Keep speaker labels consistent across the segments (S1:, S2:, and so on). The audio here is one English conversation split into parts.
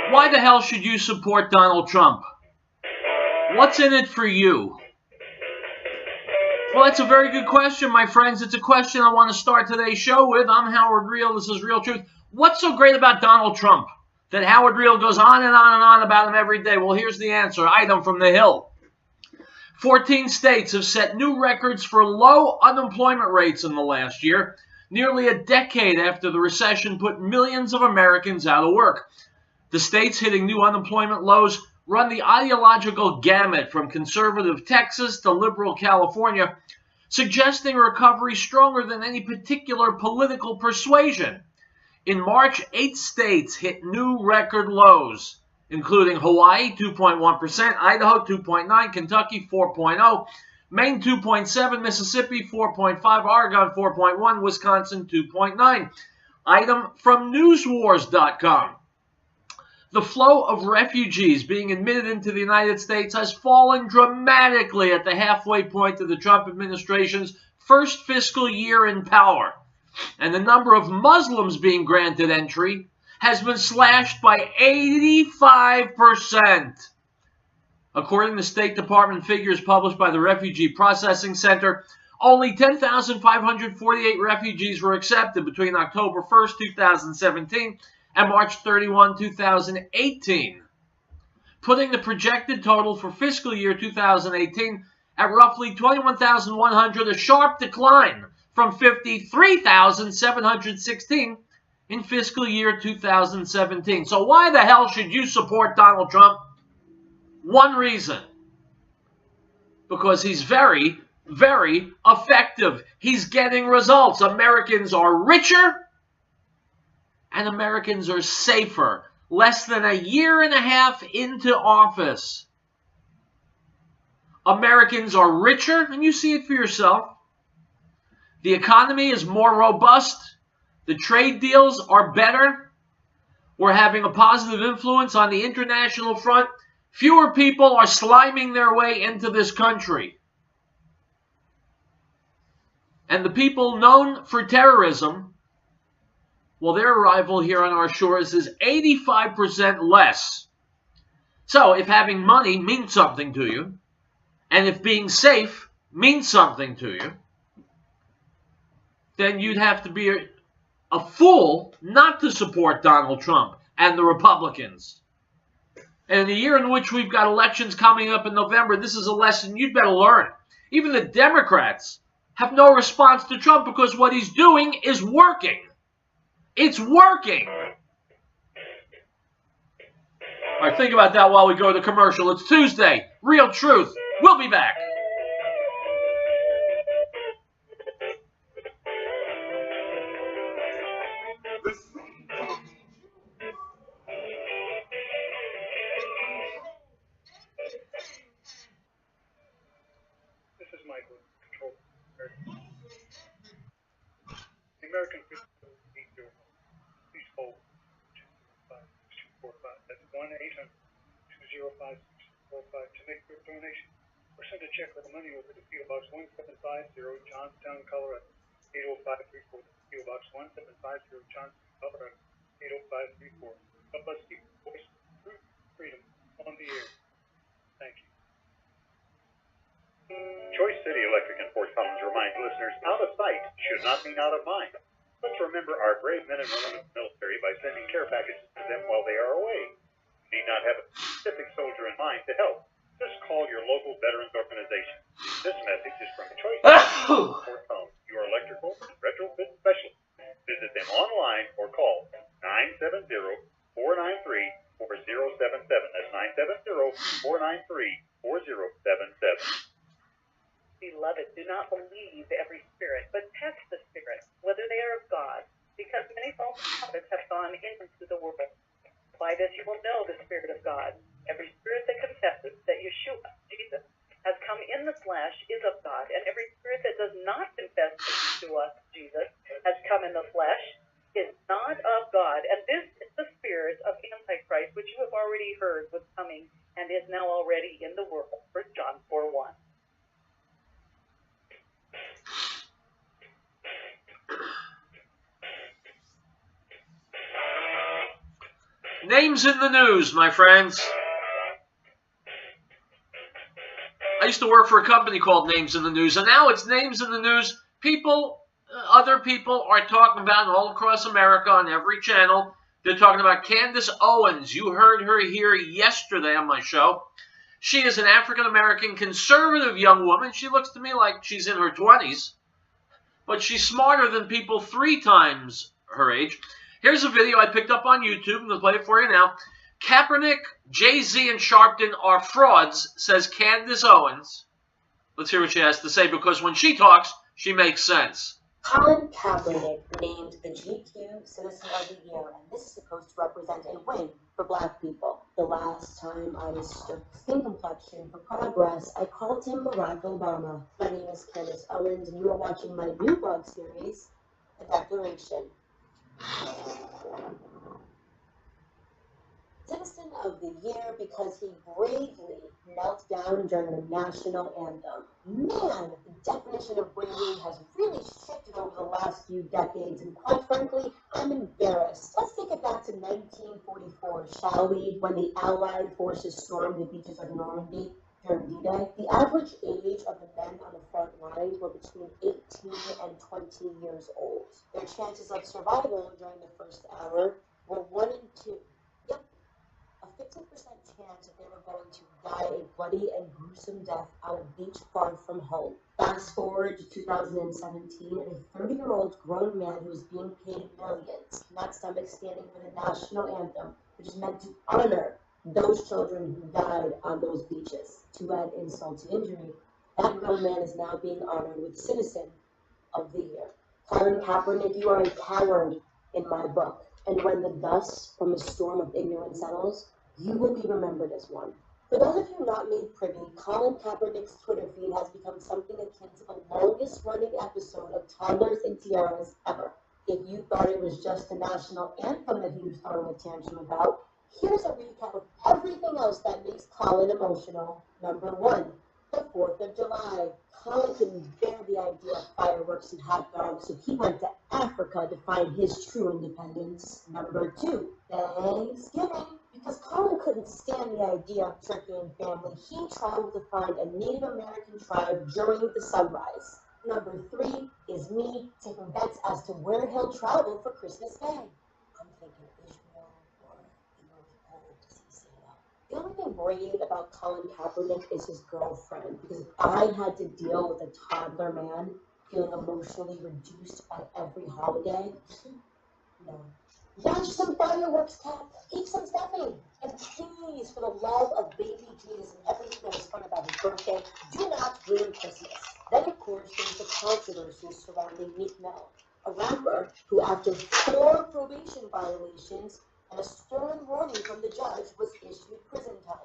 S1: Why the hell should you support Donald Trump? What's in it for you? Well, that's a very good question, my friends. It's a question I want to start today's show with. I'm Howard Riell. This is Real Truth. What's so great about Donald Trump that Howard Riell goes on and on and on about him every day? Well, here's the answer. Item from the Hill. 14 states have set new records for low unemployment rates in the last year, nearly a decade after the recession put millions of Americans out of work. The states hitting new unemployment lows run the ideological gamut from conservative Texas to liberal California, suggesting a recovery stronger than any particular political persuasion. In March, 8 states hit new record lows, including Hawaii, 2.1%, Idaho, 2.9%, Kentucky, 4.0%, Maine, 2.7%, Mississippi, 4.5%, Oregon, 4.1%, Wisconsin, 2.9%. Item from newswars.com. The flow of refugees being admitted into the United States has fallen dramatically at the halfway point of the Trump administration's first fiscal year in power, and the number of Muslims being granted entry has been slashed by 85%. According to State Department figures published by the Refugee Processing Center, only 10,548 refugees were accepted between October 1st, 2017 and March 31, 2018, putting the projected total for fiscal year 2018 at roughly 21,100, a sharp decline from 53,716 in fiscal year 2017. So why the hell should you support Donald Trump? One reason. Because he's very, very effective. He's getting results. Americans are richer and Americans are safer. Less than a year and a half into office, Americans are richer, and you see it for yourself. The economy is more robust. The trade deals are better. We're having a positive influence on the international front. Fewer people are sliming their way into this country. And the people known for terrorism, well, their arrival here on our shores is 85% less. So if having money means something to you, and if being safe means something to you, then you'd have to be a fool not to support Donald Trump and the Republicans. And in a year in which we've got elections coming up in November, this is a lesson you'd better learn. Even the Democrats have no response to Trump because what he's doing is working. It's working. All right, think about that while we go to commercial. It's Tuesday. Real Truth. We'll be back.
S2: This is Michael, Control. The American people need your help. Please call 245-6245. That's 1-800-205-6245 to make your donation. Or send a check with the money over to P.O. Box 1750, Johnstown, Colorado, 80534. P.O. Box 1750, Johnstown, Colorado, 80534. Help us keep voice through freedom on the air. Thank you.
S3: Choice City Electric in Fort Collins reminds listeners, out of sight should not mean out of mind. Let's remember our brave men and women of the military by sending care packages to them while they are away. You need not have a specific soldier in mind to help. Just call your local veterans organization. This message is from Choice City Fort Collins, your electrical retrofit specialist. Visit them online or call 970-493-4077. That's 970-493-4077.
S4: Beloved, do not believe every spirit, but test the spirits, whether they are of God, because many false prophets have gone into the world. By this you will know the Spirit of God. Every spirit that confesses that Yeshua, Jesus, has come in the flesh is of God, and every spirit that does not confess that Yeshua, Jesus, has come in the flesh is not of God. And this is the spirit of Antichrist, which you have already heard was coming and is now already in the world. 1 John 4:1.
S1: Names in the news, my friends. I used to work for a company called Names in the News, and now it's Names in the News. Other people are talking about all across America on every channel. They're talking about Candace Owens. You heard her here yesterday on my show. She is an African-American conservative young woman. She looks to me like she's in her 20s, but she's smarter than people 3 times her age. Here's a video I picked up on YouTube. I'm going to play it for you now. Kaepernick, Jay-Z, and Sharpton are frauds, says Candace Owens. Let's hear what she has to say, because when she talks, she makes sense.
S5: Colin Kaepernick named the GQ Citizen of the Year, and this is supposed to represent a win for Black people. The last time I mistook skin complexion for progress, I called him Barack Obama. My name is Candace Owens, and you are watching my new blog series, The Declaration. Citizen of the Year because he bravely knelt down during the national anthem. Man, the definition of bravery has really shifted over the last few decades, and quite frankly, I'm embarrassed. Let's take it back to 1944, shall we, when the Allied forces stormed the beaches of Normandy during D-Day. The average age of the men on the front lines were between 18 and 20 years old. Their chances of survival during the first hour were 1 in 2. Yep. A 50% chance that they were going to die a bloody and gruesome death on a beach far from home. Fast forward to 2017, and a 30-year-old grown man who is being paid millions cannot stomach standing for the national anthem, which is meant to honor those children who died on those beaches. To add insult to injury, that grown man is now being honored with Citizen of the Year. Colin Kaepernick, you are a coward in my book, and when the dust from a storm of ignorance settles, you will be remembered as one. For those of you not made privy, Colin Kaepernick's Twitter feed has become something akin to the longest running episode of Toddlers and Tiaras ever. If you thought it was just the national anthem that he was throwing a tantrum about, here's a recap of everything else that makes Colin emotional. Number 1, the 4th of July. Colin couldn't bear the idea of fireworks and hot dogs, so he went to Africa to find his true independence. Number 2, Thanksgiving. Because Colin couldn't stand the idea of turkey and family, he traveled to find a Native American tribe during the sunrise. Number 3 is me taking bets as to where he'll travel for Christmas Day. I'm thinking Israel or the North Pole. Does he say that? The only thing brave about Colin Kaepernick is his girlfriend, because if I had to deal with a toddler man feeling emotionally reduced by every holiday, no. Watch some fireworks, Cap. Keep some stuffing. And please, for the love of baby Jesus and everything that was fun about his birthday, do not ruin Christmas. Then, of course, there's the controversy surrounding Meek Mill, a rapper who, after 4 probation violations and a stern warning from the judge, was issued prison time.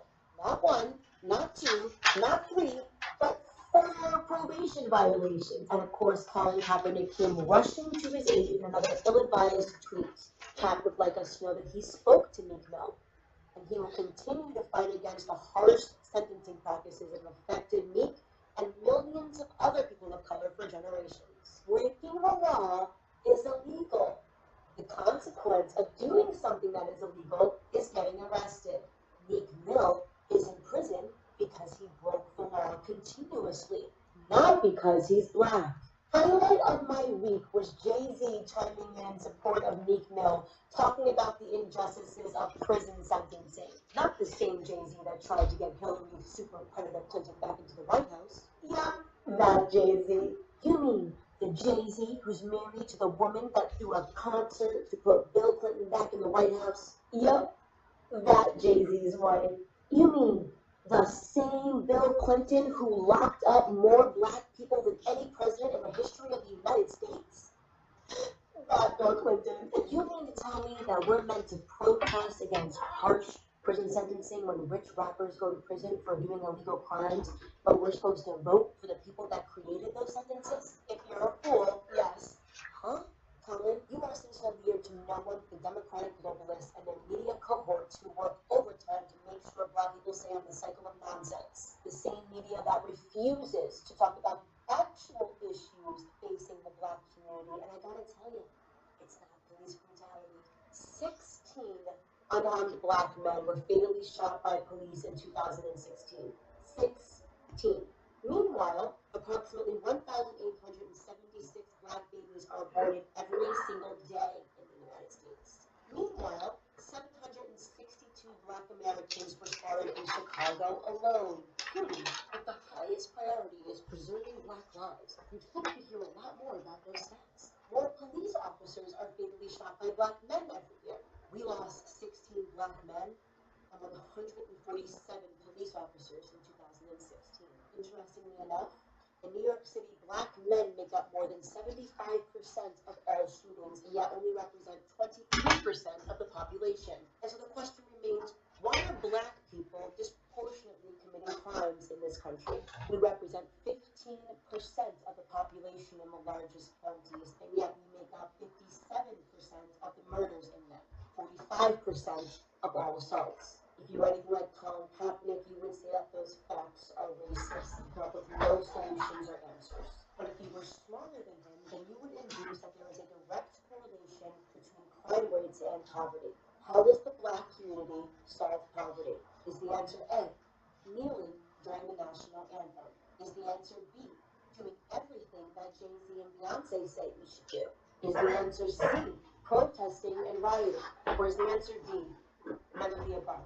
S5: Not 1, not 2, not 3, but 4 probation violations. And, of course, Colin Kaepernick came rushing to his aid in another ill-advised tweet. Cap would like us to know that he spoke to Meek Mill, and he will continue to fight against the harsh sentencing practices that have affected Meek and millions of other people of color for generations. Breaking the law is illegal. The consequence of doing something that is illegal is getting arrested. Meek Mill is in prison because he broke the law continuously, not because he's Black. Highlight of my week was Jay-Z chiming in support of Meek Mill, talking about the injustices of prison sentencing. Not the same Jay-Z that tried to get Hillary super predator Clinton back into the White House. Yeah, that Jay-Z. You mean the Jay-Z who's married to the woman that threw a concert to put Bill Clinton back in the White House? Yep, that Jay-Z's wife. You mean the same Bill Clinton who locked up more Black people than any president in the history of the United States? That Bill Clinton. You mean to tell me that we're meant to protest against harsh prison sentencing when rich rappers go to prison for doing illegal crimes, but we're supposed to vote for the people that created those sentences? If you're a fool, yes. Huh? Colin, you are Citizen of the Year to no one but the Democratic globalists and their media cohorts who work overtime to make sure Black people stay on the cycle of nonsense. The same media that refuses to talk about actual issues facing the Black community. And I gotta tell you, it's not police brutality. 16 unarmed black men were fatally shot by police in 2016. 16. Meanwhile, approximately 1,876 black babies are aborted every single day in the United States. Meanwhile, 762 black Americans were slaughtered in Chicago alone, proving that the highest priority is preserving black lives. You'd think we'd hear a lot more about those stats. More police officers are fatally shot by black men every year. We lost 16 black men and 147 police officers in 2016. Interestingly enough, in New York City, black men make up more than 75% of all shootings, and yet only represent 23% of the population. And so the question remains, why are black people disproportionately committing crimes in this country? We represent 15% of the population in the largest counties, and yet we make up 57% of the murders in them, 45% of all assaults. If you were anything like Colin Kaepernick, you would say that those facts are racist, but with no solutions or answers. But if you were smarter than him, then you would induce that there is a direct correlation between crime rates and poverty. How does the black community solve poverty? Is the answer A, kneeling during the national anthem? Is the answer B, doing everything that Jay-Z and Beyonce say we should do? Is the answer C, protesting and rioting? Or is the answer D, none of the above?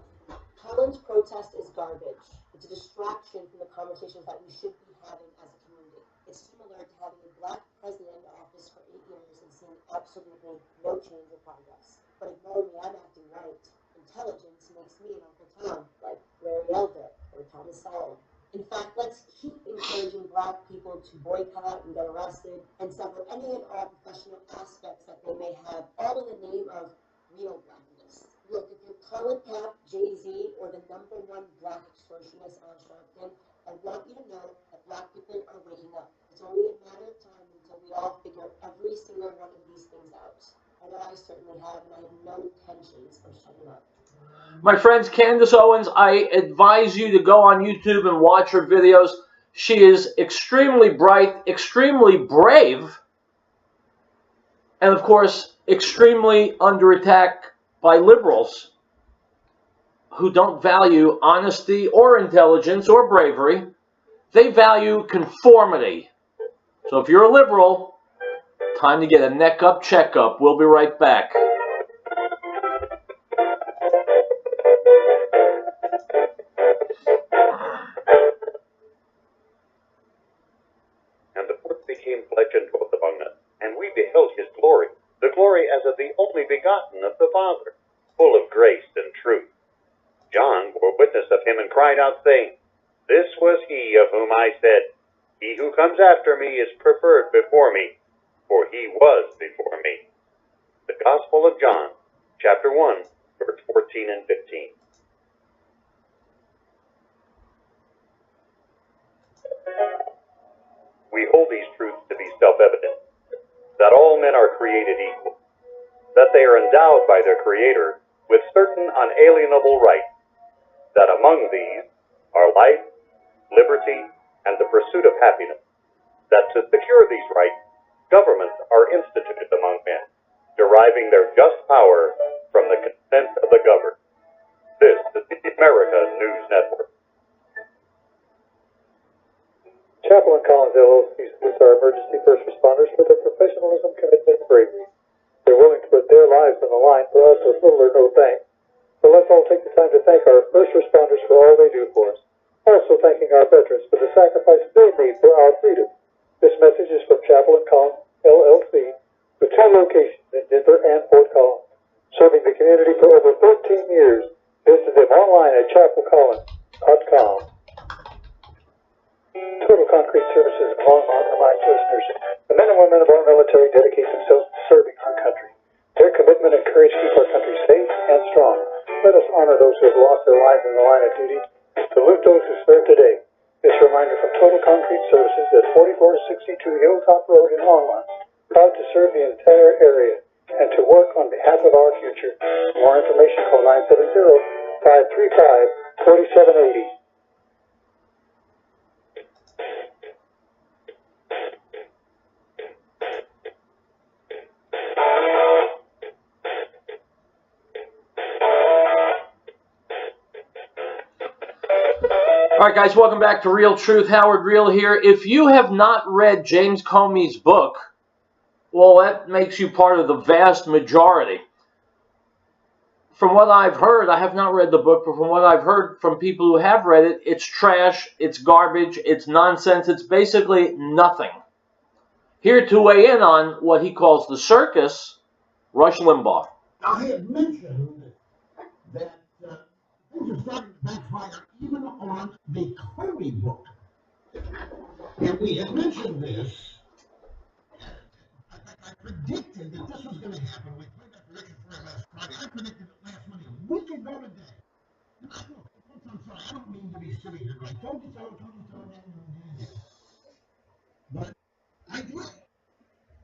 S5: Colin's protest is garbage. It's a distraction from the conversations that we should be having as a community. It's similar to having a black president in office for 8 years and seeing absolutely no change or progress. But ignore me, I'm acting right. Intelligence makes me an Uncle Tom, like Riell or Thomas Sowell. In fact, let's keep encouraging black people to boycott and get arrested and sever any and all professional aspects that they may have, all in the name of real blackness. Look, if you're Colin Kaepernick, Jay-Z, or the #1 black extortionist on Shark Tank, I want you to know that black people are waking up. It's only a matter of time until we all figure every single one of these things out. I know I certainly have, and I have no intentions of shutting up.
S1: My friends, Candace Owens, I advise you to go on YouTube and watch her videos. She is extremely bright, extremely brave, and of course, extremely under attack by liberals who don't value honesty or intelligence or bravery. They value conformity. So if you're a liberal, time to get a neck up checkup. We'll be right back.
S3: And the Word became flesh and dwelt among us, and we beheld his glory, the glory as of the only begotten of the Father, full of grace and truth. John bore witness of him and cried out, saying, This was he of whom I said, He who comes after me is preferred before me, for he was before me. The Gospel of John, chapter 1, verse 14 and 15. We hold these truths to be self-evident, that all men are created equal, that they are endowed by their Creator with certain unalienable rights, that among these are life, liberty, and the pursuit of happiness, that to secure these rights, governments are instituted among men, deriving their just power from the consent of the governed. This is the America News Network.
S2: Chaplain Collins LLC salutes our emergency first responders for their professionalism, commitment, and bravery. They're willing to put their lives on the line for us with little or no thanks. So let's all take the time to thank our first responders for all they do for us. Also thanking our veterans for the sacrifices they made for our freedom. This message is from Chaplain Collins LLC, with 2 locations in Denver and Fort Collins. Serving the community for over 13 years. Visit them online at chapelcollins.com. Total Concrete Services in Longmont reminds listeners, the men and women of our military dedicate themselves to serving our country. Their commitment and courage keep our country safe and strong. Let us honor those who have lost their lives in the line of duty. Salute those who serve today. This reminder from Total Concrete Services at 4462 Hilltop Road in Longmont. Proud to serve the entire area and to work on behalf of our future. For more information, call 970-535-4780.
S1: All right, guys, welcome back to Real Truth. Howard Riell here. If you have not read James Comey's book, well, that makes you part of the vast majority. From what I've heard, I have not read the book, but from what I've heard from people who have read it, it's trash, it's garbage, it's nonsense, it's basically nothing. Here to weigh in on what he calls the circus, Rush Limbaugh.
S6: I have mentioned that things are starting to backfire even on the Comey book. And we had mentioned this. I predicted that this was going to happen. We played that prediction for last Friday. I predicted it last Monday, a week ago today. And I thought, I'm sorry, I don't mean to be sitting here like, told you so. But I did.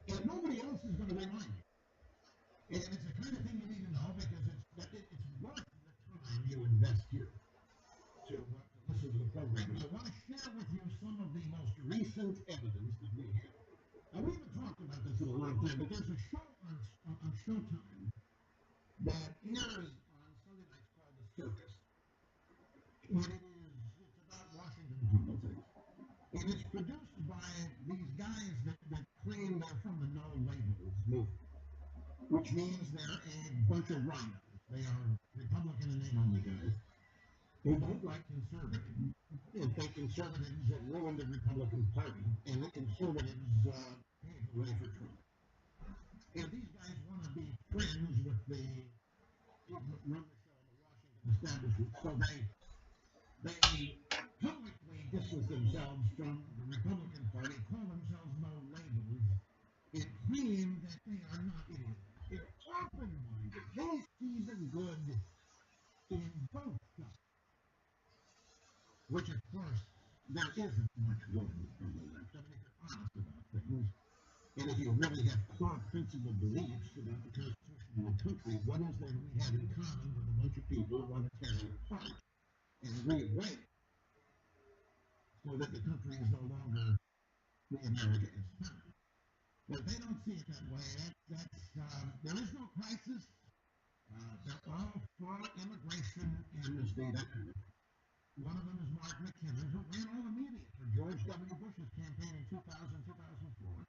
S6: And nobody else is going to remind me. And it's the kind of thing you need to know because it's worth the time you invest here to listen to the program. And I want to share with you some of the most recent evidence that we have. Now, we haven't talked about this in a long time, but there's a show on Showtime that airs on Sunday nights called The Circus. And it's about Washington politics. And it's produced by these guys that claim they're from the No Labels movement, which means they're a bunch of rhinos. They are Republican in name only guys. They don't like conservatives. In fact, conservatives have ruined the Republican Party, and the conservatives paved the way for Trump. And these guys want to be friends with the people that run the show in the Washington establishment, so they publicly distance themselves from the Republican Party, call themselves No Labels, and claim that they are not idiots. They're open-minded. They see the good in both sides. Which, of course, there isn't much good in the left. I mean, if you're honest about things, and if you really have core principle beliefs about the Constitution of the country, what is there we have in common with a bunch of people who want to tear it apart and rewrite it so that the country is no longer the America is found? But they don't see it that way. There is no crisis. They're all for immigration amnesty, that kind of thing. One of them is Mark McKinnon, who ran all the media for George W. Bush's campaign in 2000-2004.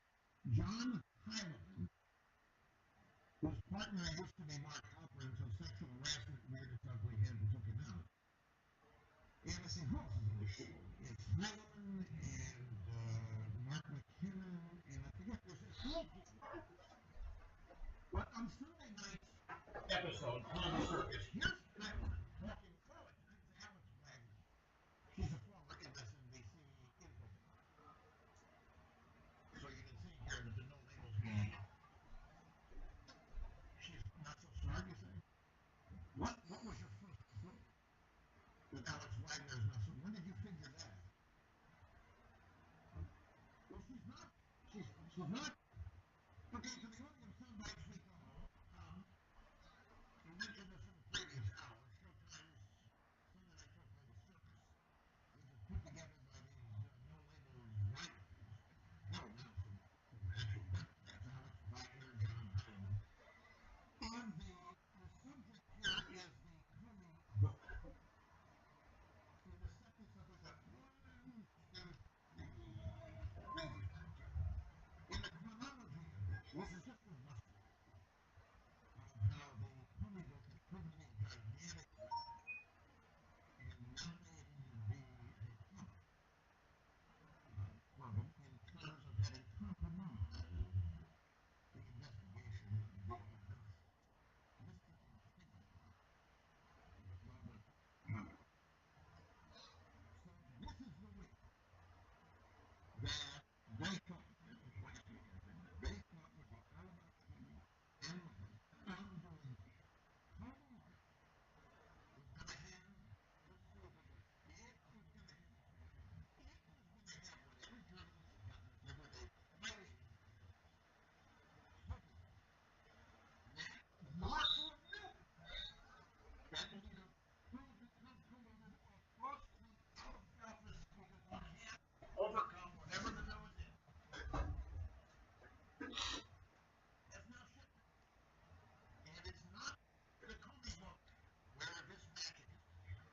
S6: John Hyland, whose partner used to be Mark Halper until sexual harassment reared its ugly head and took him out. And I say, who else is on the show? It's Hyland and Mark McKinnon, and I forget, there's a few people. But on Sunday night's episode on The Circus, here's Hyland talking through it. This is Alex Wagner. She's a former MSNBC info. So you can see here that the No Labels man. She's not so smart, you say? What was your first clue that Alex Wagner is not so? When did you figure that out? Well, she's not. She's not. Okay, so the only soundbites we know, we mentioned this in the previous hour, Showtime's Sunday Night Show called The Circus, which is put together by these No Labels writers. Hell, now some actual Democrats, Alex Wagner, John Hyland. And the subject here is the Comey book. And the second subject is 1, 2, 3. In the chronology of this is just a rough of how the Comey book has proven to be a gigantic wreck and not able to be a cover for them in terms of having compromised the investigation of the evidence. This particular figure was Robert Mueller. So this is the week that they thought, this was last week, I think, that they thought would be all about Comey and Mueller undoing this. Comey was going to have, let's see if I got it. It was going to have what every journalist has gotten every day, highly that will either prove that Trump colluded or force Trump out of office because he can't overcome whatever the bill is. Has now shifted. And it's not the Comey book where this magic is.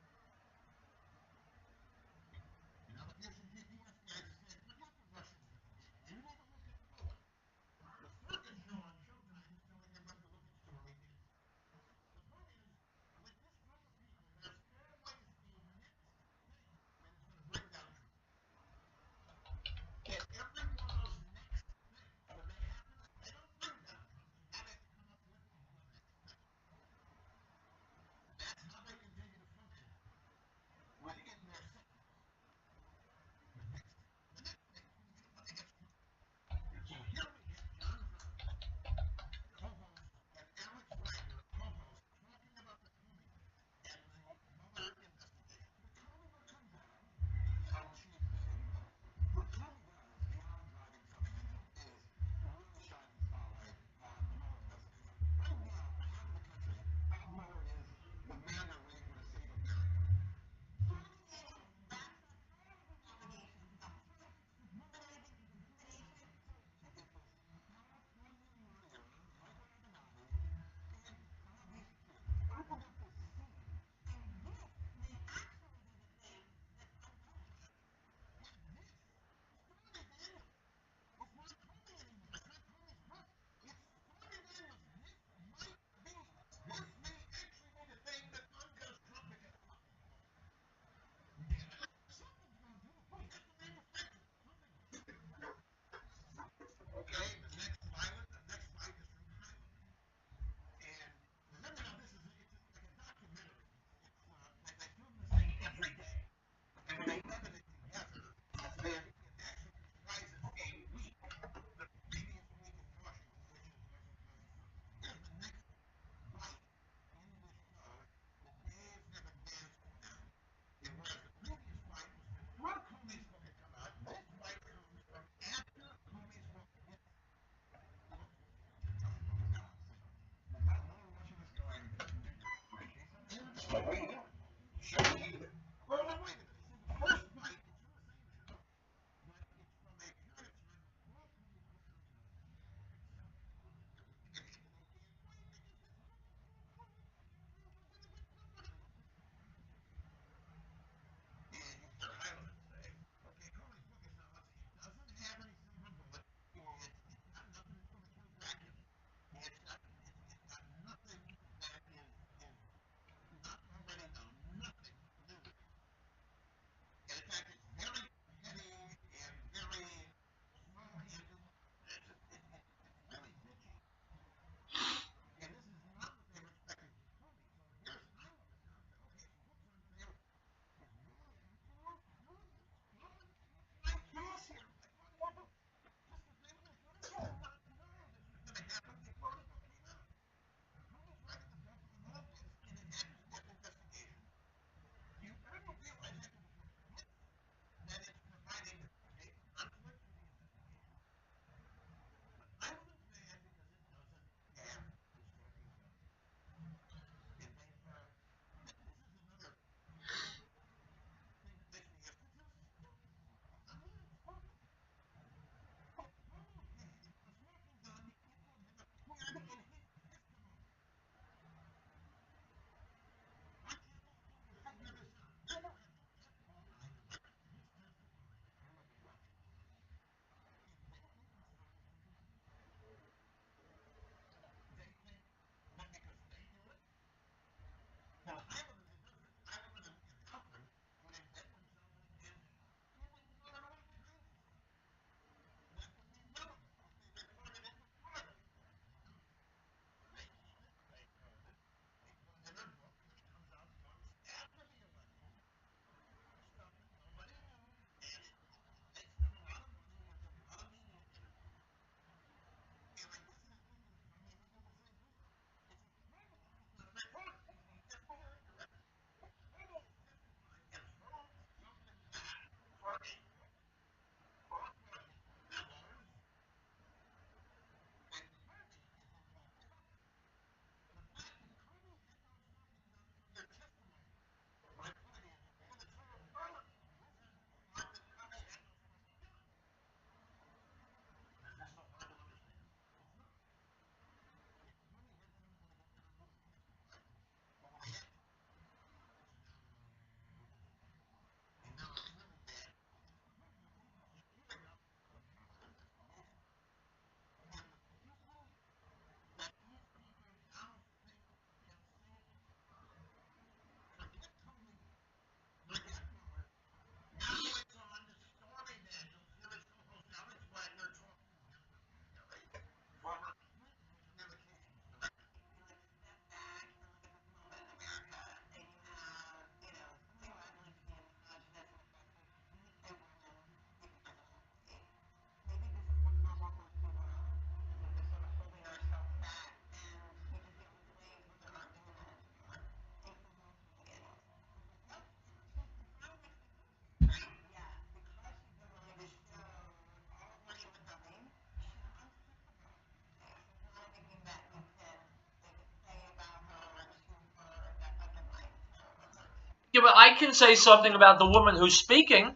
S1: Yeah, but I can say something about the woman who's speaking.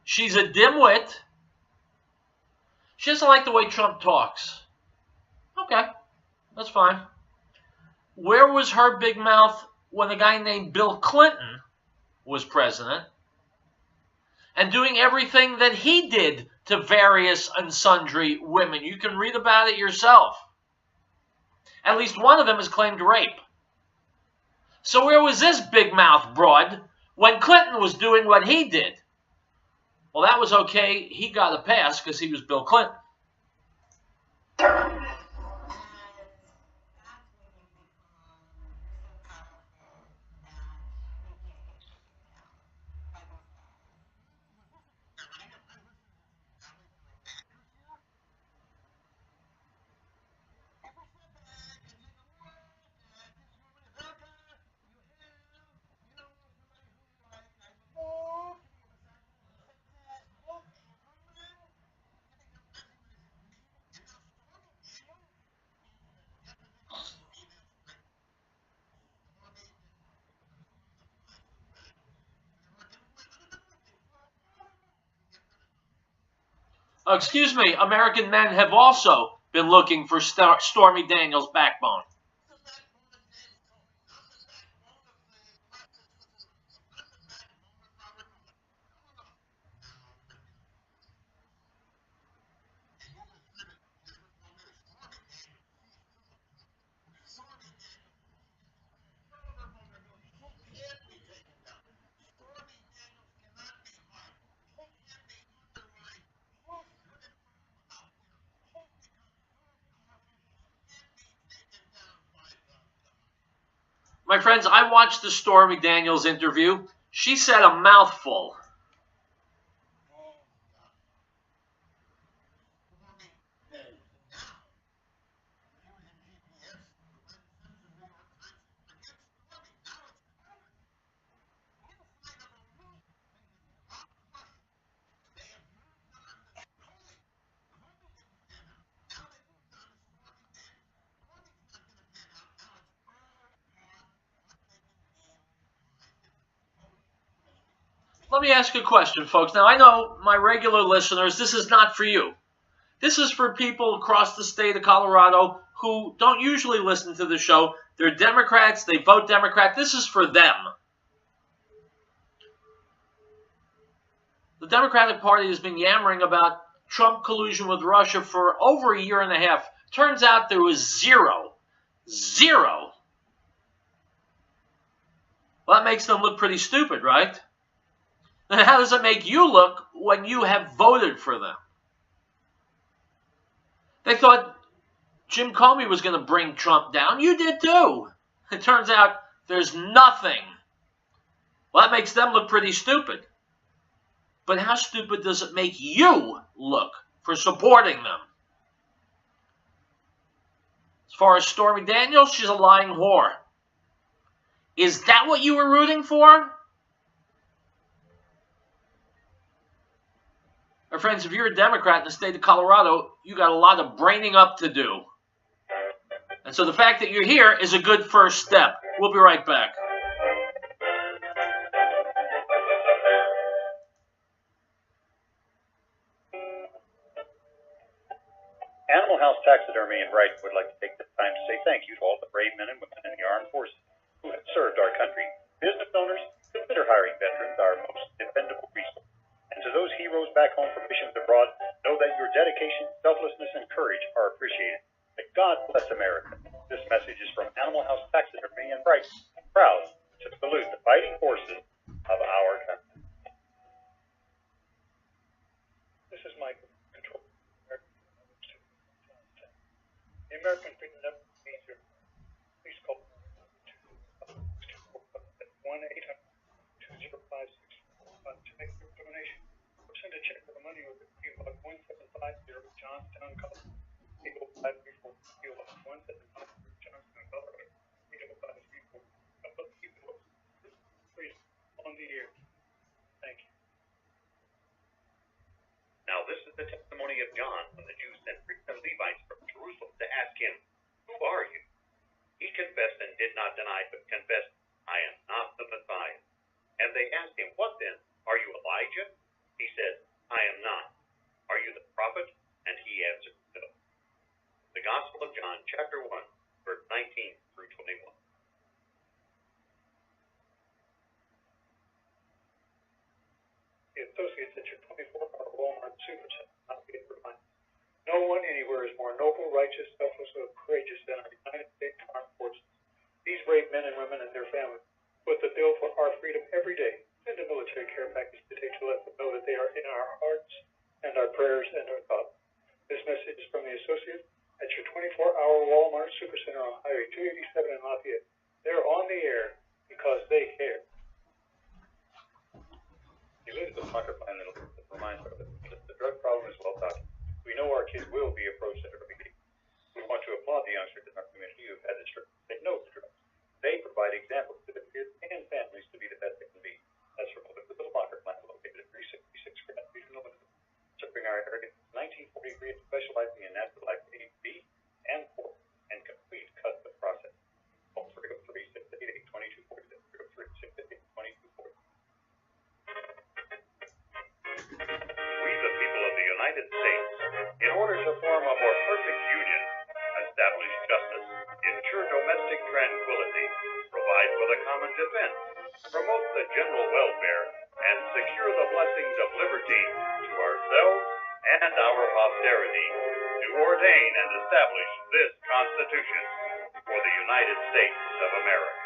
S1: She's a dimwit. She doesn't like the way Trump talks. Okay, that's fine. Where was her big mouth when a guy named Bill Clinton was president and doing everything that he did to various and sundry women? You can read about it yourself. At least one of them has claimed rape. So where was this big mouth broad when Clinton was doing what he did? Well, that was okay. He got a pass because he was Bill Clinton. Excuse me, American men have also been looking for Stormy Daniels' backbone. My friends, I watched the Stormy Daniels interview. She said a mouthful. Let me ask you a question, folks. Now, I know my regular listeners, this is not for you. This is for people across the state of Colorado who don't usually listen to the show. They're Democrats. They vote Democrat. This is for them. The Democratic Party has been yammering about Trump collusion with Russia for over a year and a half. Turns out there was zero. Zero. Well, that makes them look pretty stupid, right? And how does it make you look when you have voted for them? They thought Jim Comey was going to bring Trump down. You did too. It turns out there's nothing. Well, that makes them look pretty stupid. But how stupid does it make you look for supporting them? As far as Stormy Daniels, she's a lying whore. Is that what you were rooting for? My friends, if you're a Democrat in the state of Colorado, you got a lot of braining up to do. And so the fact that you're here is a good first step. We'll be right back.
S3: Animal House Taxidermy in Brighton would like to take this time to say thank you to all the brave men and women in the armed forces who have served our country. Business owners, consider hiring veterans, our most dependable resource. And to those heroes back home from missions abroad, know that your dedication, selflessness, and courage are appreciated. May God bless America. This message is from Animal House Taxidermy in Brighton, proud to salute the fighting forces of our country.
S2: This is Michael, Control American. The American Freedom Network needs your please call 1-800-205-645 to make your donation or send a check for the money over to PO Box 1750, Johnstown, Colorado. 80534, PO Box 1750, Johnstown, Colorado. 80534. Help us keep the freedom on the air. Thank you.
S3: Now this is the testimony of John when the Jews sent priests and Levites from Jerusalem to ask him, "Who are you?" He confessed and did not deny, but confessed, "I am not the Messiah."
S2: anywhere is more noble, righteous, selfless, or courageous than our United States Armed Forces. These brave men and women and their families foot the bill for our freedom every day. Send a military care package today to let them know that they are in our hearts and our prayers and our thoughts. This message is from the Associate at your 24-hour Walmart Supercenter on Highway 287 in Lafayette. They're on the air because they care.
S3: You laid the soccer plan that reminds us that the drug problem is well documented. We know our kids will be approached at every meeting. We want to applaud the youngsters in our community who have had the strength to say no to drugs. They provide examples to their peers and families to be the best they can be. That's from the Little Locker Plant located at 366 Grand Street in Illinois. Serving our area since 1943 and specializing in natural life A, B, and 4 and complete custom process. Call 303-688-2240. 303-688-2240. We, the people of the United States, in order to form a more perfect union, establish justice, ensure domestic tranquility, provide for the common defense, promote the general welfare, and secure the blessings of liberty to ourselves and our posterity, do ordain and establish this Constitution for the United States of America.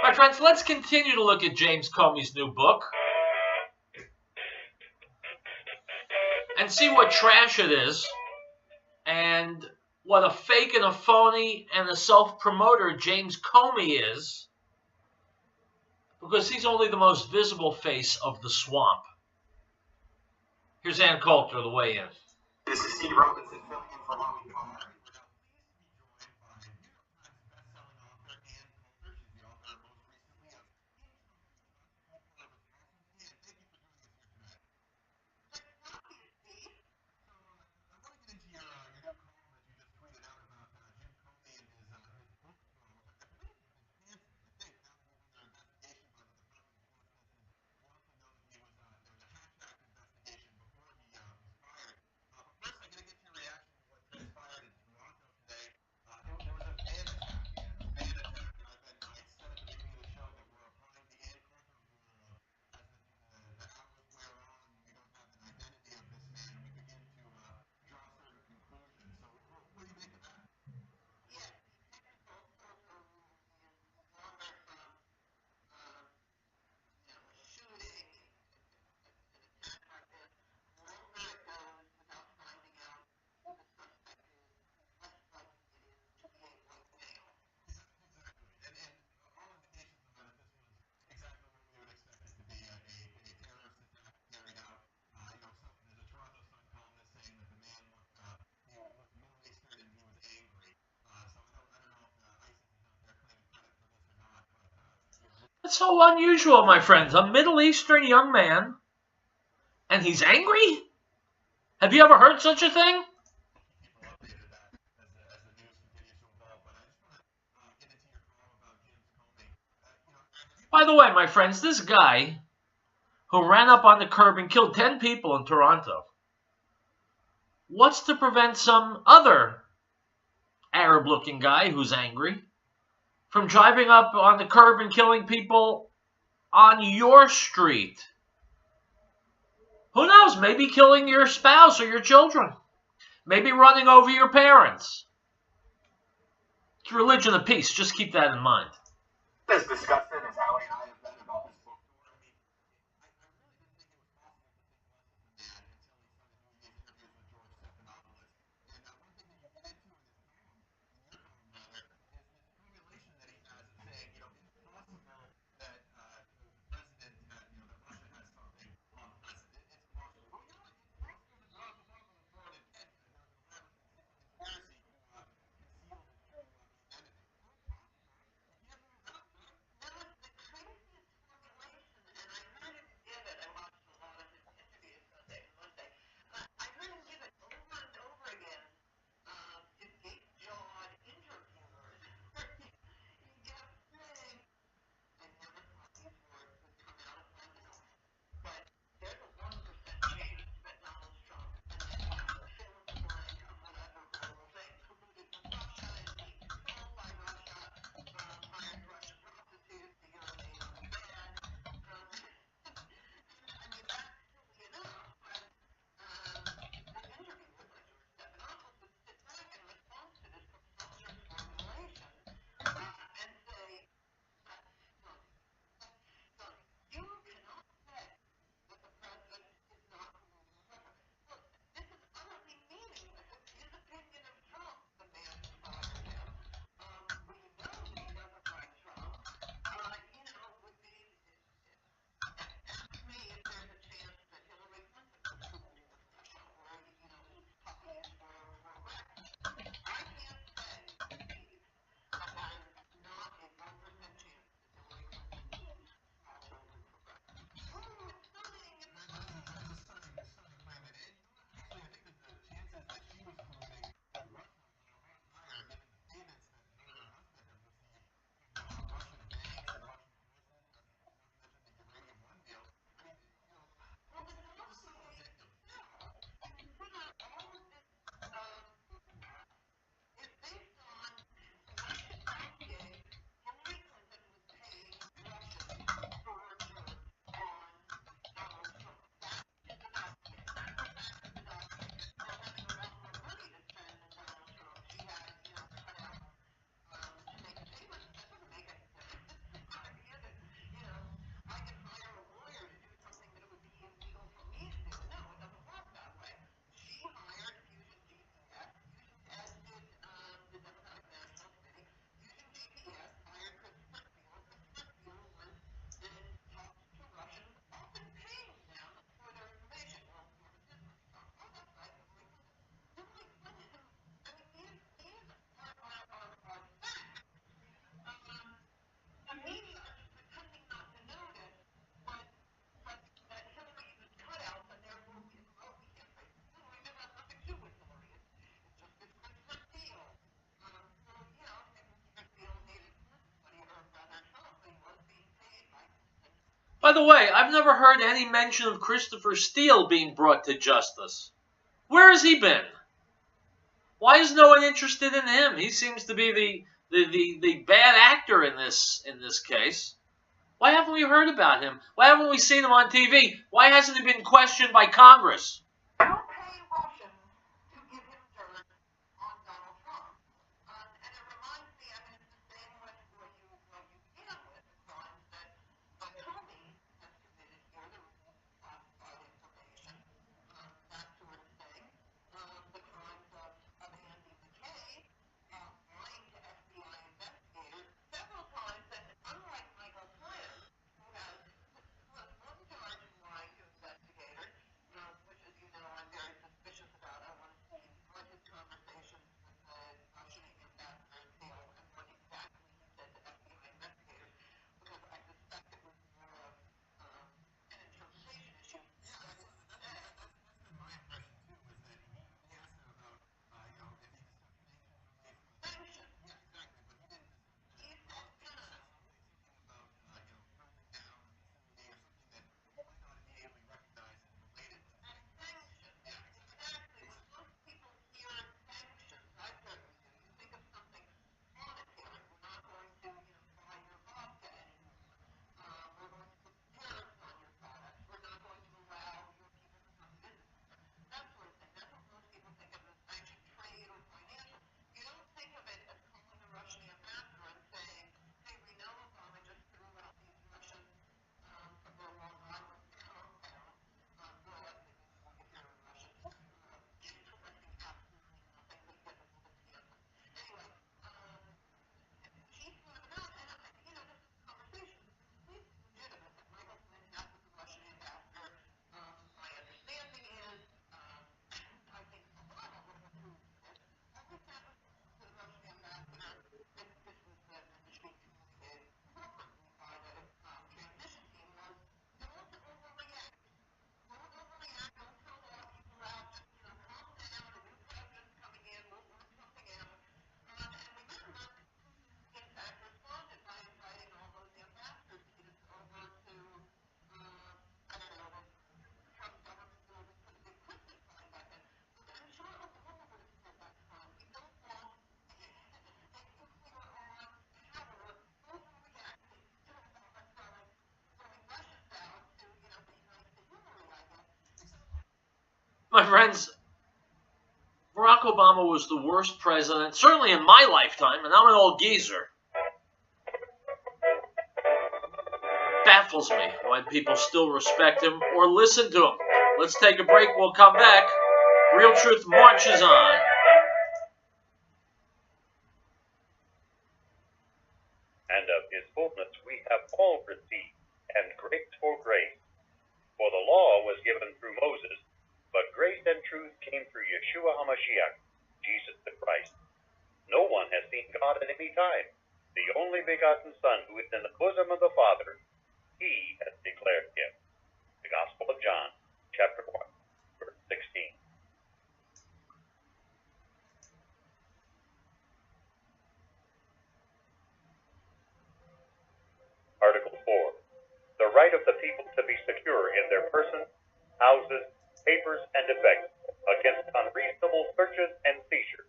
S1: My friends, let's continue to look at James Comey's new book and see what trash it is and what a fake and a phony and a self-promoter James Comey is, because he's only the most visible face of the swamp. Here's Ann Coulter, the weigh-in.
S7: This is Steve Robinson filling in for Holly Comer.
S1: That's so unusual, my friends. A Middle Eastern young man, and he's angry? Have you ever heard such a thing? By the way, my friends, this guy who ran up on the curb and killed 10 people in Toronto, what's to prevent some other Arab-looking guy who's angry from driving up on the curb and killing people on your street? Who knows? Maybe killing your spouse or your children. Maybe running over your parents. It's religion of peace. Just keep that in mind.
S7: As disgusted as Allie and I have been about this book tour, I mean, I really didn't think it was possible to think less of the man until he started doing these interviews with George Stephanopoulos. And one thing that you get into in this column, in your column rather, is this formulation that he has of saying, you know, it's possible that the president, that Russia has something on the president. It's possible. Well, you know, it's possible that Donald Trump was a foreign intent, and there was an elaborate conspiracy to conceal his true identity.
S1: By the way, I've never heard any mention of Christopher Steele being brought to justice. Where has he been? Why is no one interested in him? He seems to be the bad actor in this case. Why haven't we heard about him? Why haven't we seen him on TV? Why hasn't he been questioned by Congress?
S8: Don't pay Russians to give him dirt on Donald Trump. And it reminds me, I mean, it's the same with what you began with, the crimes that Comey has committed here, the classified information, that sort of thing. The crimes of Andy McKay, lying to FBI investigators several times, and unlike Michael Flynn, who has one charge in lying to investigators, which, as you know, I'm very suspicious about. I want to see what his conversations with the Russian ambassador Riell and what exactly he said to FBI investigators, because I suspect it was more of an interpretation issue.
S7: Yeah, that's been my impression too, was that he asked him about, if he
S8: Sanctions.
S7: yeah, exactly, but he didn't
S8: He said,
S7: something about, closing down the facility or something that you might not immediately recognize as related to
S8: and sanctions. Exactly. When most people hear sanctions, I certainly do. You think of something monetary. We're not going to, buy your vodka anymore. We're going to put tariffs on your products. We're not going to allow your people to come visit. That sort of thing. That's what most people think of as sanctioned trade or financial. You don't think of it as calling the Russian ambassador and saying, hey, we know Obama just threw out these Russians from their Long Island compound. Boy, I think we won't get here in Russia. Interesting, absolutely nothing, but he gets a little bit handsome. Anyway, he threw them out, and, this is a conversation. This is legitimate that Michael Flynn met with the Russian ambassador. My understanding is, I think Obama would have approved of this. What we said to the Russian ambassador, and this was initially communicated corporately by the transition team, was don't overreact. Don't overreact. Don't throw a lot of people out. Just, calm down. A new president's coming in. We'll work something out. And remember, in fact, responded by inviting all those ambassadors over to, I don't know, the Trump government building for the big Christmas party back then. Look, I'm sure Obama would have said that's fine. We don't want a nuclear on power overreacting to Obama throwing Russians out to, be nice to Hillary, I guess.
S1: My friends, Barack Obama was the worst president, certainly in my lifetime, and I'm an old geezer. Baffles me why people still respect him or listen to him. Let's take a break. We'll come back. Real Truth marches on.
S3: And of his fullness we have all received, and grace for grace. For the law was given through Moses, but grace and truth came through Yeshua HaMashiach, Jesus the Christ. No one has seen God at any time. The only begotten Son, who is in the bosom of the Father, he has declared him. The Gospel of John, chapter 1, verse 16. Article 4. The right of the people to be secure in their persons, houses, papers, and effects against unreasonable searches and seizures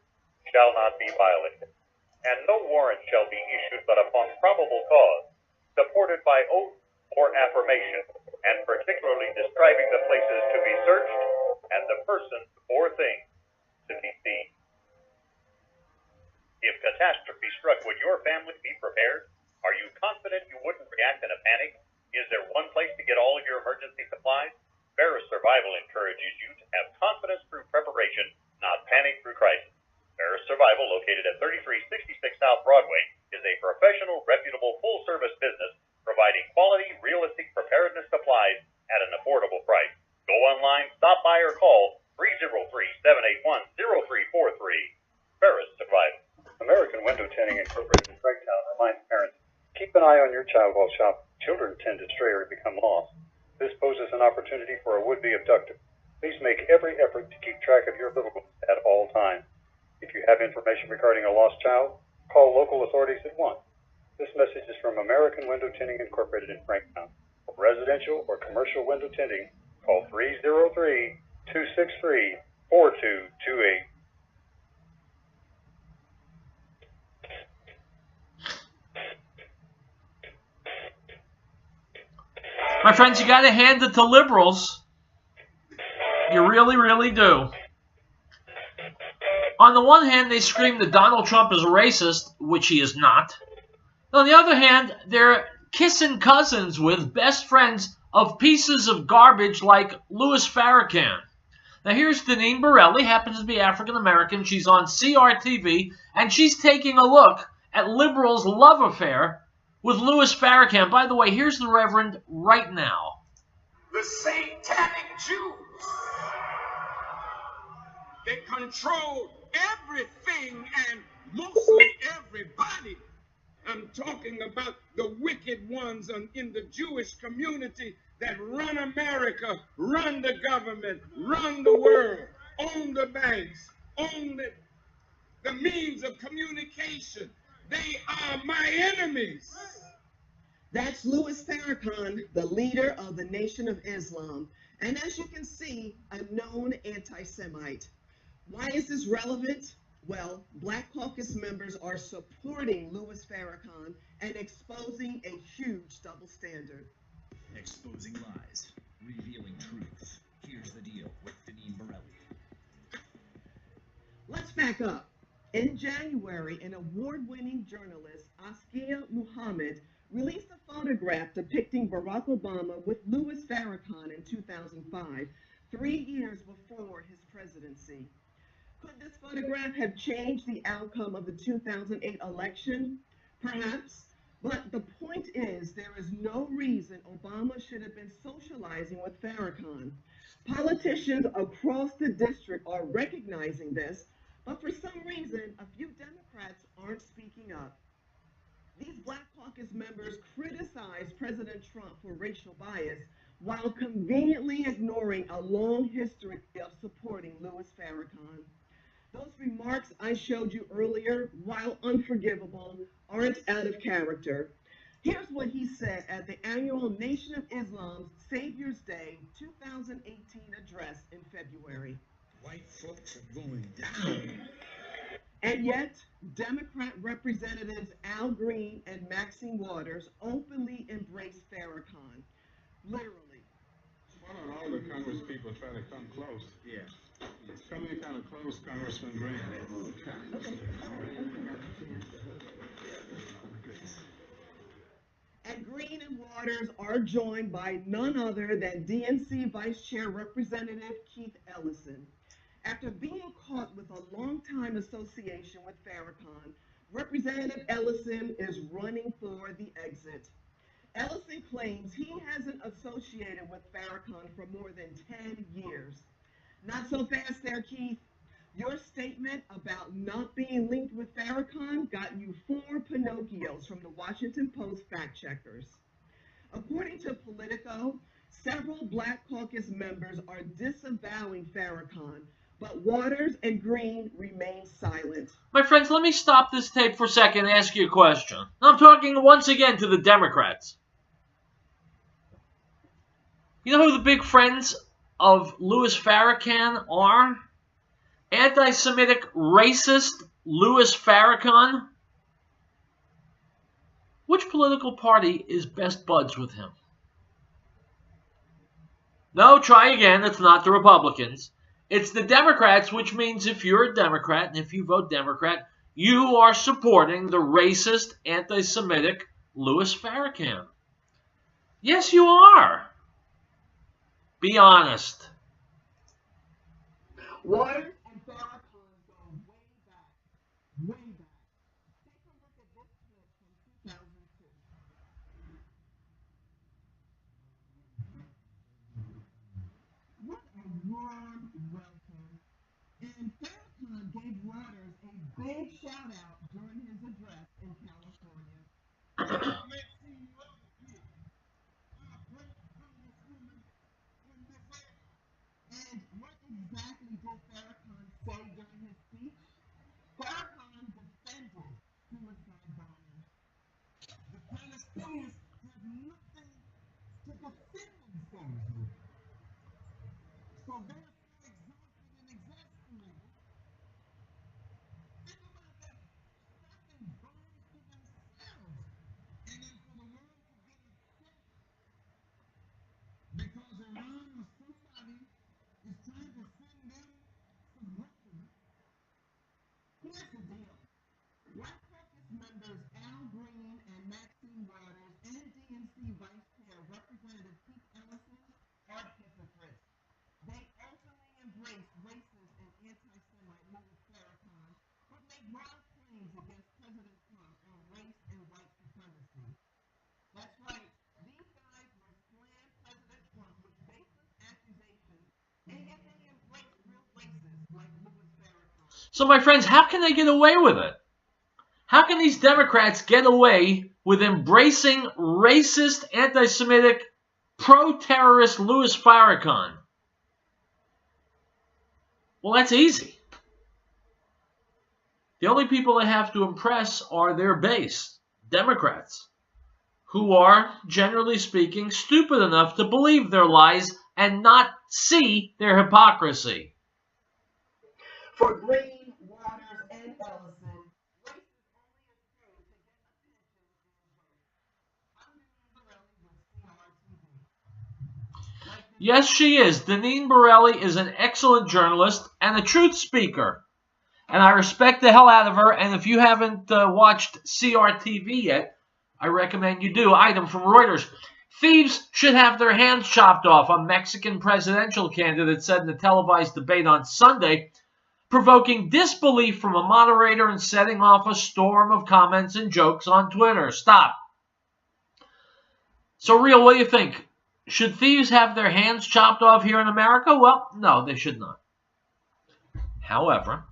S3: shall not be violated, and no warrant shall be issued but upon probable cause, supported by oath or affirmation, and particularly describing the places to be searched and the persons or things to be seized. If catastrophe struck, would your family be prepared? Are you confident you wouldn't react in a panic? Is there one place to get all of your emergency supplies? Ferris Survival encourages you to have confidence through preparation, not panic through crisis. Ferris Survival, located at 3366 South Broadway, is a professional, reputable, full-service business providing quality, realistic preparedness supplies at an affordable price. Go online, stop by, or call 303-781-0343. Ferris Survival. American Window Tinting Incorporated in Franktown reminds parents, keep an eye on your child while shopping. Children tend to stray or become lost. This poses an opportunity for a would-be abductor. Please make every effort to keep track of your little ones at all times. If you have information regarding a lost child, call local authorities at once. This message is from American Window Tinting Incorporated in Franktown. For residential or commercial window tinting, call 303-263-4228.
S1: My friends, you got to hand it to liberals. You really, really do. On the one hand, they scream that Donald Trump is a racist, which he is not. On the other hand, they're kissing cousins with best friends of pieces of garbage like Louis Farrakhan. Now here's Deneen Borelli, happens to be African American. She's on CRTV, and she's taking a look at liberals' love affair with Louis Farrakhan. By the way, here's the Reverend right now.
S9: The satanic Jews, they control everything and mostly everybody. I'm talking about the wicked ones in the Jewish community that run America, run the government, run the world, own the banks, own the means of communication. They are my enemies.
S10: That's Louis Farrakhan, the leader of the Nation of Islam, and as you can see, a known anti-Semite. Why is this relevant? Well, Black Caucus members are supporting Louis Farrakhan and exposing a huge double standard.
S11: Exposing lies, revealing truth. Here's the deal with Deneen Borelli.
S10: Let's back up. In January, an award-winning journalist, Askia Muhammad, released a photograph depicting Barack Obama with Louis Farrakhan in 2005, 3 years before his presidency. Could this photograph have changed the outcome of the 2008 election? Perhaps, but the point is there is no reason Obama should have been socializing with Farrakhan. Politicians across the district are recognizing this, but for some reason, a few Democrats aren't speaking up. These Black Caucus members criticize President Trump for racial bias while conveniently ignoring a long history of supporting Louis Farrakhan. Those remarks I showed you earlier, while unforgivable, aren't out of character. Here's what he said at the annual Nation of Islam's Savior's Day 2018 address in February.
S9: White folks are going down.
S10: And yet, Democrat Representatives Al Green and Maxine Waters openly embrace Farrakhan. Literally.
S12: Why don't all the Congress people try to come close?
S9: Yeah.
S12: It's coming kind of close, Congressman Green.
S10: And Green and Waters are joined by none other than DNC Vice Chair Representative Keith Ellison. After being caught with a long-time association with Farrakhan, Representative Ellison is running for the exit. Ellison claims he hasn't associated with Farrakhan for more than 10 years. Not so fast there, Keith. Your statement about not being linked with Farrakhan got you 4 Pinocchios from the Washington Post fact-checkers. According to Politico, several Black Caucus members are disavowing Farrakhan, but Waters and Green remain silent.
S1: My friends, let me stop this tape for a second and ask you a question. I'm talking once again to the Democrats. You know who the big friends of Louis Farrakhan are? Anti-Semitic racist Louis Farrakhan? Which political party is best buds with him? No, try again. It's not the Republicans. It's the Democrats, which means if you're a Democrat and if you vote Democrat, you are supporting the racist, anti-Semitic Louis Farrakhan. Yes, you are. Be honest.
S10: Waters and Farrakhan go way back. Way back. Take a look at this clip from 2002. What a warm welcome. And Farrakhan gave Waters a big shout out during his address in California. And what exactly did Farrakhan say during his speech? Farrakhan defended suicide bombers. The Palestinians have nothing to
S6: reformers do. So they are so exhausted and exasperated. Think about that. Something burns to themselves. And then for the world to get upset because Iran or somebody is trying to send them some weapons. Here's the deal. Black Caucus members Al Green and Maxine Waters and DNC Vice Chair Representative Pete Ellison are hypocrites. They openly embrace racist and anti-Semite Louis Farrakhan, but make wild claims against President Trump on race and white supremacy. That's right. These guys will slam President Trump with baseless accusations, and yet they embrace real racists like Louis Farrakhan.
S1: So, my friends, how can they get away with it? How can these Democrats get away with embracing racist, anti-Semitic, pro-terrorist Louis Farrakhan? Well, that's easy. The only people they have to impress are their base, Democrats, who are, generally speaking, stupid enough to believe their lies and not see their hypocrisy.
S10: For Green, Waters, and Ellison, race is only a tool to get attention and votes. I'm Denise Borelli with CRTV.
S1: Yes, she is. Deneen Borelli is an excellent journalist and a truth speaker. And I respect the hell out of her. And if you haven't watched CRTV yet, I recommend you do. Item from Reuters. Thieves should have their hands chopped off, a Mexican presidential candidate said in a televised debate on Sunday, provoking disbelief from a moderator and setting off a storm of comments and jokes on Twitter. Stop. So, Riell, what do you think? Should thieves have their hands chopped off here in America? Well, no, they should not. However,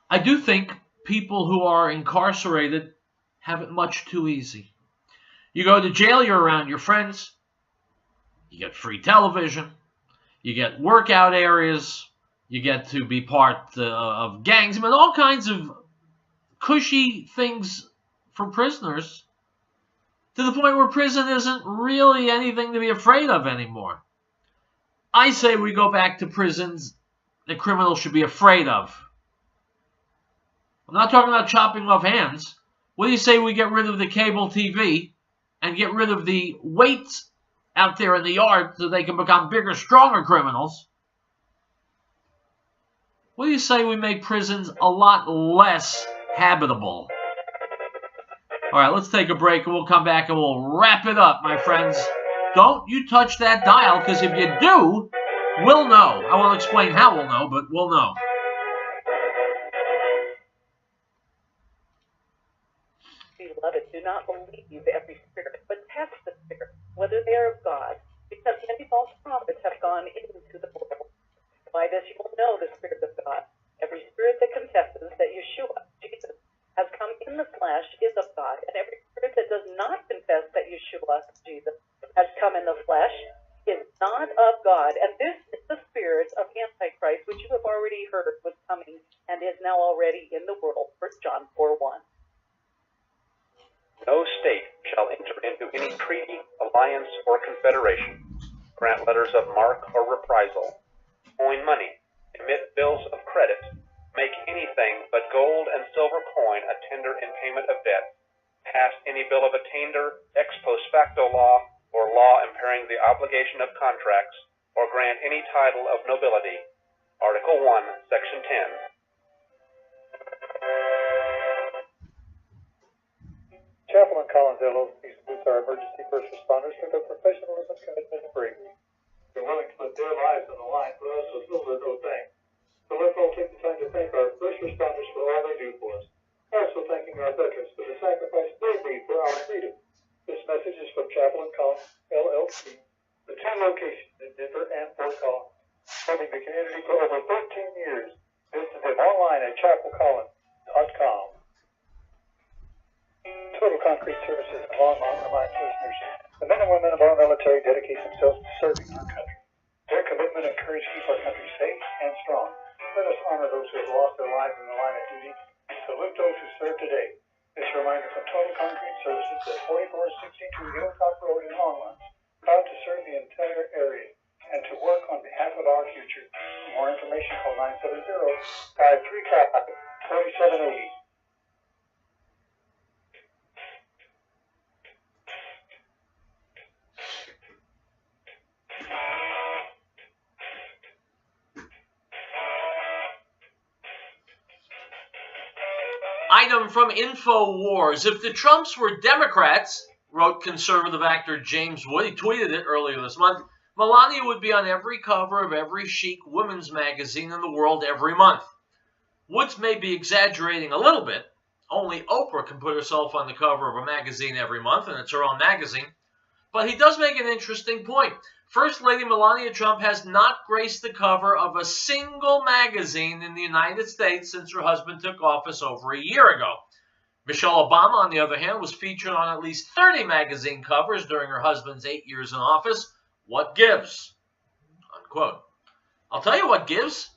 S1: I do think people who are incarcerated have it much too easy. You go to jail, you're around your friends, you get free television, you get workout areas, you get to be part of gangs, I mean, all kinds of cushy things for prisoners, to the point where prison isn't really anything to be afraid of anymore. I say we go back to prisons that criminals should be afraid of. I'm not talking about chopping off hands. What do you say we get rid of the cable TV and get rid of the weights out there in the yard so they can become bigger, stronger criminals? What do you say we make prisons a lot less habitable? All right, let's take a break and we'll come back and we'll wrap it up, my friends. Don't you touch that dial, because if you do, we'll know. I won't explain how we'll know, but we'll know.
S4: Beloved, do not believe every spirit, but test the spirits, whether they are of God, because many false prophets have gone into the world. By this you will know the Spirit of God. Every spirit that confesses that Yeshua, Jesus, has come in the flesh is of God, and every spirit that does not confess that Yeshua, Jesus, has come in the flesh is not of God. And this is the spirit of Antichrist, which you have already heard was coming and is now already in the world. 1 John 4:1.
S3: No state shall enter into any treaty, alliance, or confederation, grant letters of marque or reprisal, coin money, emit bills of credit, make anything but gold and silver coin a tender in payment of debt, pass any bill of attainder, ex post facto law, or law impairing the obligation of contracts, or grant any title of nobility. Article 1, Section 10.
S2: Chapel and Collins LLC salutes our emergency first responders for their professionalism, commitment, and bravery. They're willing to put their lives on the line for us with little or no thanks. So let's all take the time to thank our first responders for all they do for us. Also thanking our veterans for the sacrifice they made for our freedom. This message is from Chapel and Collins LLC, the two locations in Denver and Fort Collins, serving the community for over 13 years. Visit them online at chapelcollins.com. Total Concrete Services in Longmont reminds listeners the men and women of our military dedicate themselves to serving our country. Their commitment and courage keep our country safe and strong. Let us honor those who have lost their lives in the line of duty and salute those who serve today. This reminder from Total Concrete Services at 4462 Hilltop Road in Longmont. Proud to serve donation, call 970-535-4780.
S1: Item from InfoWars. If the Trumps were Democrats, wrote conservative actor James Wood, he tweeted it earlier this month, Melania would be on every cover of every chic women's magazine in the world every month. Woods may be exaggerating a little bit. Only Oprah can put herself on the cover of a magazine every month, and it's her own magazine. But he does make an interesting point. First Lady Melania Trump has not graced the cover of a single magazine in the United States since her husband took office over a year ago. Michelle Obama, on the other hand, was featured on at least 30 magazine covers during her husband's 8 years in office. What gives? Unquote. I'll tell you what gives.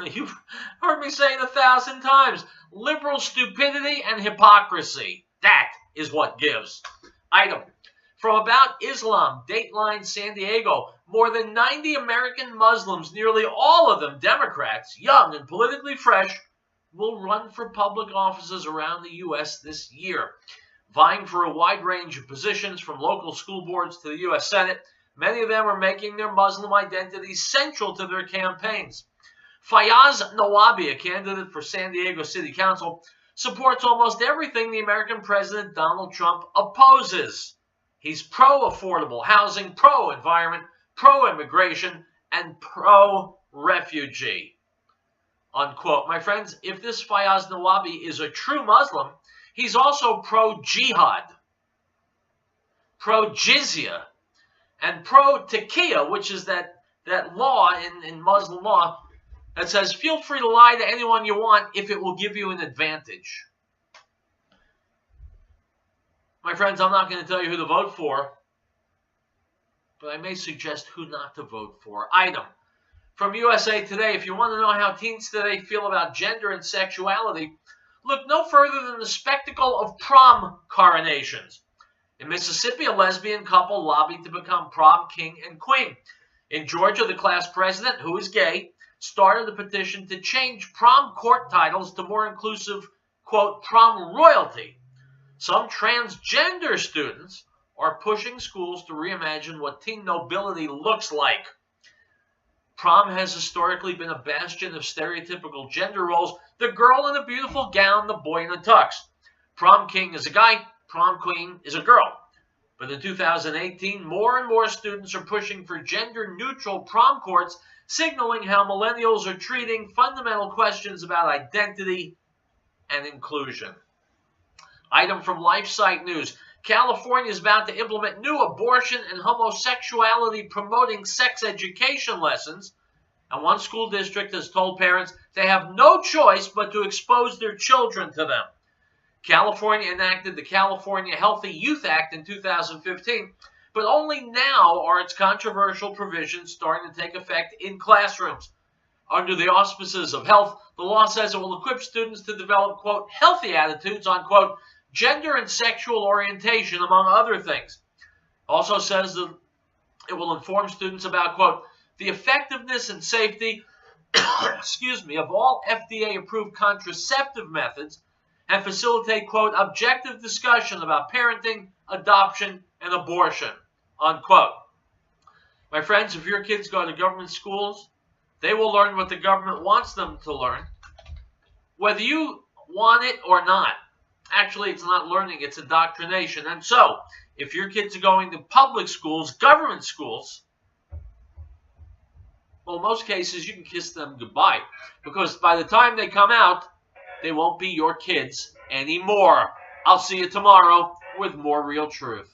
S1: You've heard me say it 1,000 times. Liberal stupidity and hypocrisy. That is what gives. Item. From About Islam, Dateline San Diego, more than 90 American Muslims, nearly all of them Democrats, young and politically fresh, will run for public offices around the U.S. this year. Vying for a wide range of positions from local school boards to the U.S. Senate, many of them are making their Muslim identity central to their campaigns. Fayaz Nawabi, a candidate for San Diego City Council, supports almost everything the American President Donald Trump opposes. He's pro-affordable housing, pro-environment, pro-immigration, and pro-refugee. Unquote. My friends, if this Fayaz Nawabi is a true Muslim, he's also pro-jihad, pro-jizya, and pro-taqiyya, which is that law in Muslim law that says feel free to lie to anyone you want if it will give you an advantage. My friends, I'm not going to tell you who to vote for, but I may suggest who not to vote for. Item. From USA Today, if you want to know how teens today feel about gender and sexuality, look no further than the spectacle of prom coronations. In Mississippi, a lesbian couple lobbied to become prom king and queen. In Georgia, the class president, who is gay, started a petition to change prom court titles to more inclusive, quote, prom royalty. Some transgender students are pushing schools to reimagine what teen nobility looks like. Prom has historically been a bastion of stereotypical gender roles. The girl in a beautiful gown, the boy in a tux. Prom king is a guy, prom queen is a girl. But in 2018, more and more students are pushing for gender-neutral prom courts, signaling how millennials are treating fundamental questions about identity and inclusion. Item from LifeSite News. California is about to implement new abortion and homosexuality promoting sex education lessons, and one school district has told parents they have no choice but to expose their children to them. California enacted the California Healthy Youth Act in 2015, but only now are its controversial provisions starting to take effect in classrooms. Under the auspices of health, the law says it will equip students to develop, quote, healthy attitudes on, quote, gender and sexual orientation, among other things. Also says that it will inform students about, quote, the effectiveness and safety, of all FDA-approved contraceptive methods and facilitate, quote, objective discussion about parenting, adoption, and abortion, unquote. My friends, if your kids go to government schools, they will learn what the government wants them to learn, whether you want it or not. Actually, it's not learning, it's indoctrination. And so, if your kids are going to public schools, government schools, well, in most cases, you can kiss them goodbye. Because by the time they come out, they won't be your kids anymore. I'll see you tomorrow with more real truth.